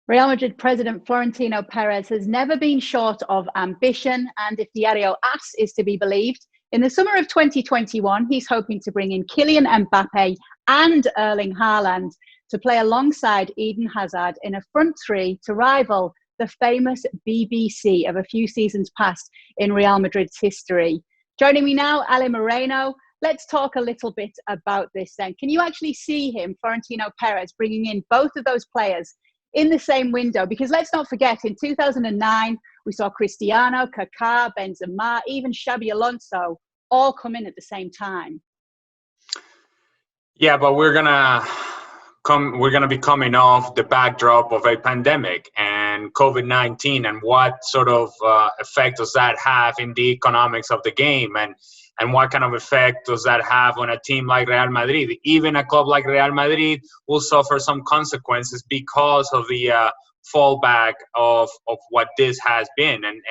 Real Madrid president Florentino Perez has never been short of ambition, and if Diario AS is to be believed, in the summer of 2021, he's hoping to bring in Kylian Mbappe and Erling Haaland to play alongside Eden Hazard in a front three to rival the famous BBC of a few seasons past in Real Madrid's history. Joining me now, Ale Moreno. Let's talk a little bit about this then. Can you actually see him, Florentino Perez, bringing in both of those players in the same window? Because let's not forget, in 2009, we saw Cristiano, Kaká, Benzema, even Xabi Alonso all come in at the same time. Yeah, but we're gonna be coming off the backdrop of a pandemic and COVID-19, and what sort of effect does that have in the economics of the game, and what kind of effect does that have on a team like Real Madrid? Even a club like Real Madrid will suffer some consequences because of the fallback of what this has been and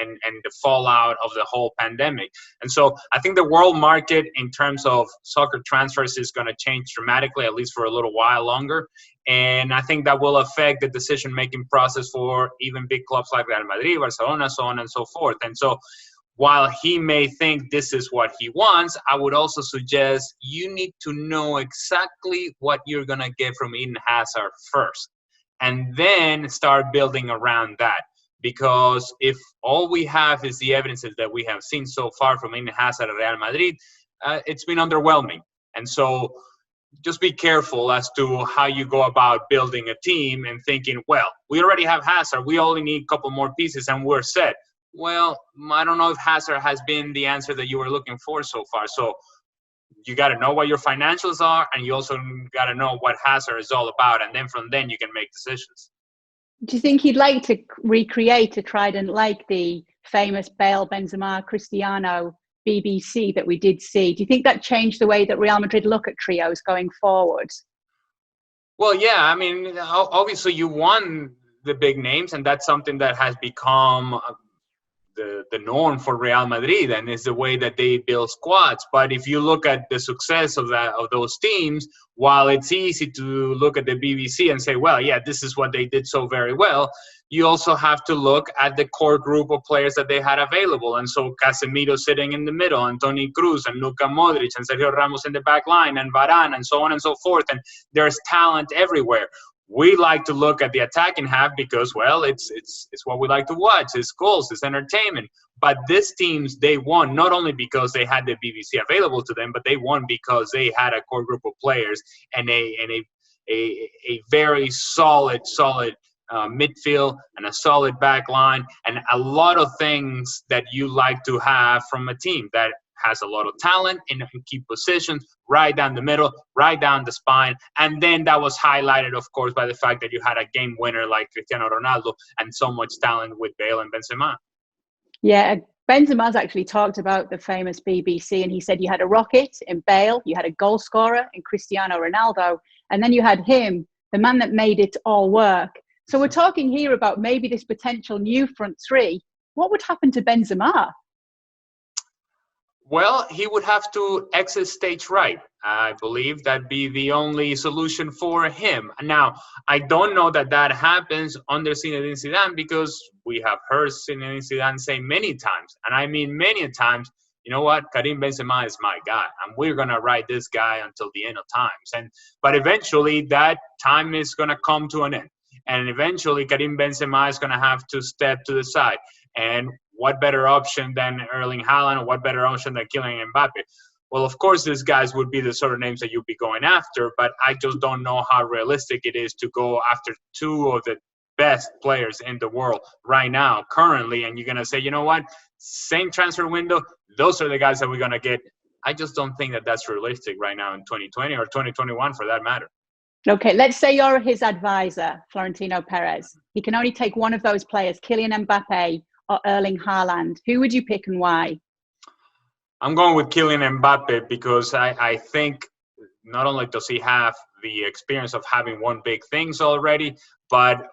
the fallout of the whole pandemic. And so I think the world market in terms of soccer transfers is going to change dramatically, at least for a little while longer. And I think that will affect the decision-making process for even big clubs like Real Madrid, Barcelona, so on and so forth. And so while he may think this is what he wants, I would also suggest you need to know exactly what you're going to get from Eden Hazard first, and then start building around that. Because if all we have is the evidences that we have seen so far from Eden Hazard at Real Madrid, it's been underwhelming. And so just be careful as to how you go about building a team and thinking, well, we already have Hazard, we only need a couple more pieces and we're set. Well, I don't know if Hazard has been the answer that you were looking for so far. So you got to know what your financials are, and you also got to know what Hazard is all about. And then from then you can make decisions. Do you think he'd like to recreate a trident like the famous Bale-Benzema, Cristiano BBC that we did see? Do you think that changed the way that Real Madrid look at trios going forward? Well, yeah. I mean, obviously you won the big names, and that's something that has become the norm for Real Madrid, and is the way that they build squads. But if you look at the success of those teams, while it's easy to look at the BBC and say, well, yeah, this is what they did so very well, you also have to look at the core group of players that they had available. And so Casemiro sitting in the middle, and Toni Kroos, and Luka Modric, and Sergio Ramos in the back line, and Varane, and so on and so forth. And there's talent everywhere. We like to look at the attacking half because, well, it's what we like to watch. It's goals, it's entertainment. But these teams, they won not only because they had the BBC available to them, but they won because they had a core group of players and a very solid midfield and a solid back line, and a lot of things that you like to have from a team that has a lot of talent in key positions, right down the middle, right down the spine. And then that was highlighted, of course, by the fact that you had a game winner like Cristiano Ronaldo and so much talent with Bale and Benzema. Yeah, Benzema's actually talked about the famous BBC, and he said you had a rocket in Bale, you had a goal scorer in Cristiano Ronaldo, and then you had him, the man that made it all work. So we're talking here about maybe this potential new front three. What would happen to Benzema? Well, he would have to exit stage right. I believe that'd be the only solution for him. Now, I don't know that happens under Zinedine Zidane, because we have heard Zinedine Zidane say many times, and I mean many times, you know what, Karim Benzema is my guy, and we're going to ride this guy until the end of times. But eventually that time is going to come to an end. And eventually Karim Benzema is going to have to step to the side. And what better option than Erling Haaland, or what better option than Kylian Mbappe? Well, of course, these guys would be the sort of names that you'd be going after, but I just don't know how realistic it is to go after two of the best players in the world right now, currently, and you're going to say, you know what, same transfer window, those are the guys that we're going to get. I just don't think that that's realistic right now in 2020 or 2021 for that matter. Okay, let's say you're his advisor, Florentino Perez. He can only take one of those players, Kylian Mbappe or Erling Haaland. Who would you pick and why? I'm going with Kylian Mbappe because I think not only does he have the experience of having won big things already, but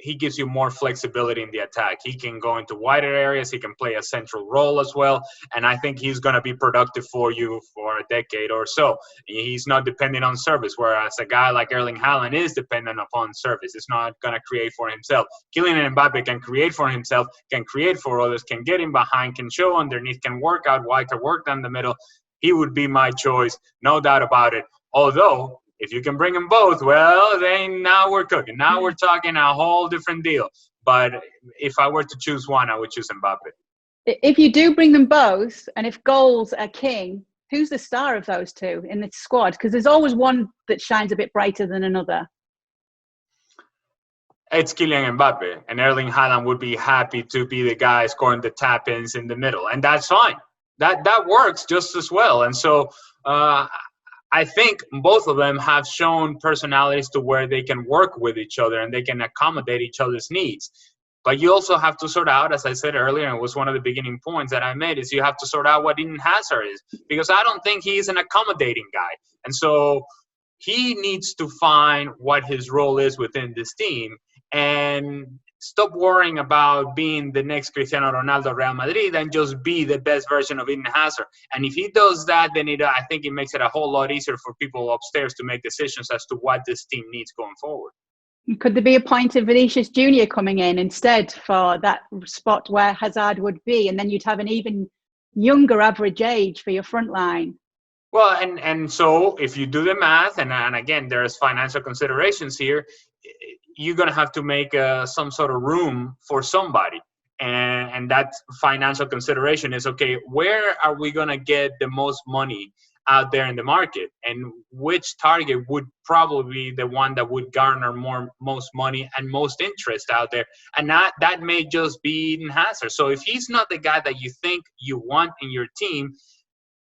he gives you more flexibility in the attack. He can go into wider areas. He can play a central role as well. And I think he's going to be productive for you for a decade or so. He's not dependent on service, whereas a guy like Erling Haaland is dependent upon service. It's not going to create for himself. Kylian and Mbappe can create for himself, can create for others, can get in behind, can show underneath, can work out wide, can work down the middle. He would be my choice, no doubt about it. Although, if you can bring them both, well, then now we're cooking. Now we're talking a whole different deal. But if I were to choose one, I would choose Mbappe. If you do bring them both, and if goals are king, who's the star of those two in the squad? Because there's always one that shines a bit brighter than another. It's Kylian Mbappe, and Erling Haaland would be happy to be the guy scoring the tap-ins in the middle, and that's fine. That works just as well. And so I think both of them have shown personalities to where they can work with each other and they can accommodate each other's needs. But you also have to sort out, as I said earlier, and it was one of the beginning points that I made, is you have to sort out what Eden Hazard is, because I don't think he's an accommodating guy. And so he needs to find what his role is within this team and stop worrying about being the next Cristiano Ronaldo Real Madrid and just be the best version of Eden Hazard. And if he does that, then I think it makes it a whole lot easier for people upstairs to make decisions as to what this team needs going forward. Could there be a point of Vinicius Junior coming in instead for that spot where Hazard would be, and then you'd have an even younger average age for your front line? Well, and so if you do the math, and again, there's financial considerations here, you're going to have to make some sort of room for somebody. And that financial consideration is, okay, where are we going to get the most money out there in the market? And which target would probably be the one that would garner most money and most interest out there? And that may just be Eden Hazard. So if he's not the guy that you think you want in your team,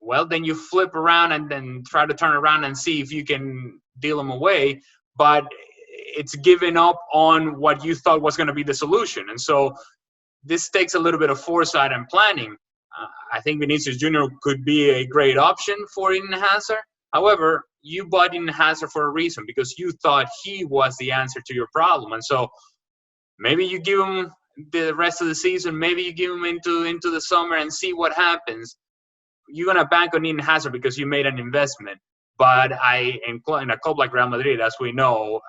well, then you flip around and then try to turn around and see if you can deal him away. But it's giving up on what you thought was going to be the solution. And so this takes a little bit of foresight and planning. I think Vinicius Junior could be a great option for Eden Hazard. However, you bought Eden Hazard for a reason, because you thought he was the answer to your problem. And so maybe you give him the rest of the season, maybe you give him into the summer and see what happens. You're going to bank on Eden Hazard because you made an investment. But in a club like Real Madrid, as we know,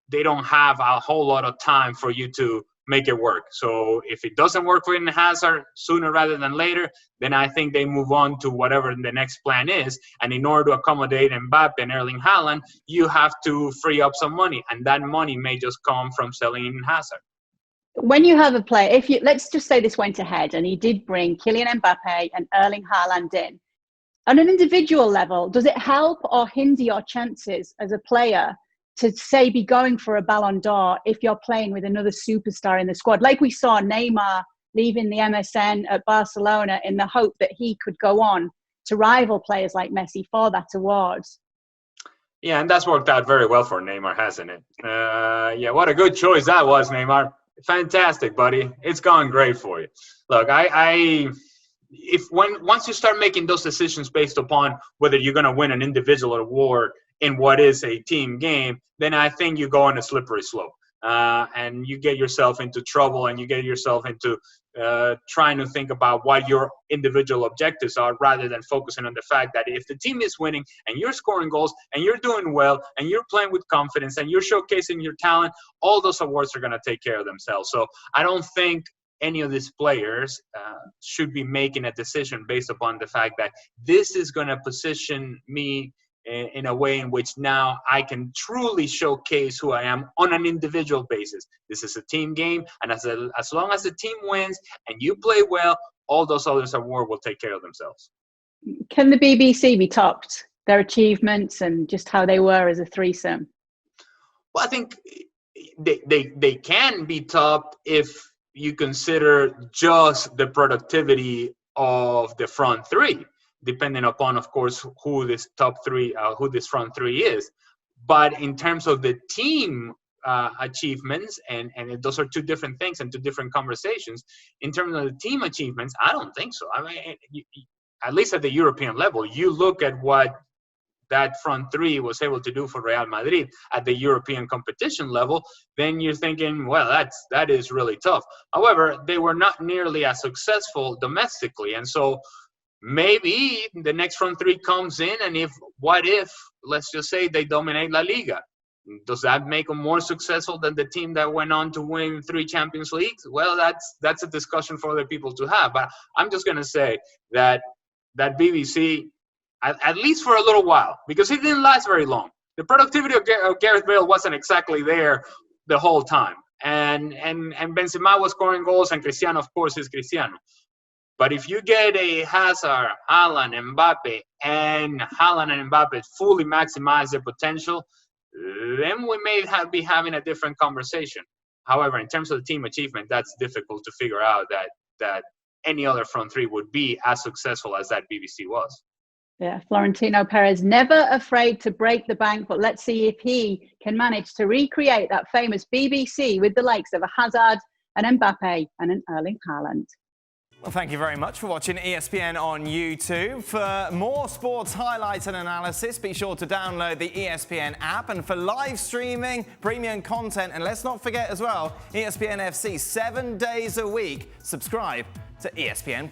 they don't have a whole lot of time for you to make it work. So if it doesn't work for Eden Hazard sooner rather than later, then I think they move on to whatever the next plan is. And in order to accommodate Mbappe and Erling Haaland, you have to free up some money. And that money may just come from selling Eden Hazard. When you have a player, let's just say this went ahead and he did bring Kylian Mbappe and Erling Haaland in, on an individual level, does it help or hinder your chances as a player to, say, be going for a Ballon d'Or if you're playing with another superstar in the squad? Like we saw Neymar leaving the MSN at Barcelona in the hope that he could go on to rival players like Messi for that award. Yeah, and that's worked out very well for Neymar, hasn't it? Yeah, what a good choice that was, Neymar. Fantastic, buddy. It's gone great for you. Look, once you start making those decisions based upon whether you're going to win an individual award in what is a team game, then I think you go on a slippery slope. And you get yourself into trouble, and you get yourself into trying to think about what your individual objectives are, rather than focusing on the fact that if the team is winning and you're scoring goals and you're doing well and you're playing with confidence and you're showcasing your talent, all those awards are going to take care of themselves. So I don't think any of these players should be making a decision based upon the fact that this is going to position me in a way in which now I can truly showcase who I am on an individual basis. This is a team game, and as long as the team wins and you play well, all those others awards will take care of themselves. Can the BBC be topped, their achievements and just how they were as a threesome? Well, I think they can be topped if you consider just the productivity of the front three, depending upon, of course, who this front three is. But in terms of the team achievements, and those are two different things and two different conversations. In terms of the team achievements, I don't think so. I mean, at least at the European level, you look at what that front three was able to do for Real Madrid at the European competition level, then you're thinking, well, that is really tough. However, they were not nearly as successful domestically, and so maybe the next front three comes in, and what if, let's just say, they dominate La Liga? Does that make them more successful than the team that went on to win 3 Champions Leagues? Well, that's a discussion for other people to have. But I'm just going to say that BBC, at least for a little while, because it didn't last very long. The productivity of Gareth Bale wasn't exactly there the whole time. And Benzema was scoring goals, and Cristiano, of course, is Cristiano. But if you get a Hazard, Haaland, Mbappe, and Haaland and Mbappe fully maximize their potential, then we may be having a different conversation. However, in terms of the team achievement, that's difficult to figure out that any other front three would be as successful as that BBC was. Yeah, Florentino Perez, never afraid to break the bank, but let's see if he can manage to recreate that famous BBC with the likes of a Hazard, an Mbappe, and an Erling Haaland. Well, thank you very much for watching ESPN on YouTube. For more sports highlights and analysis, be sure to download the ESPN app. And for live streaming, premium content, and let's not forget as well, ESPN FC 7 days a week. Subscribe to ESPN+.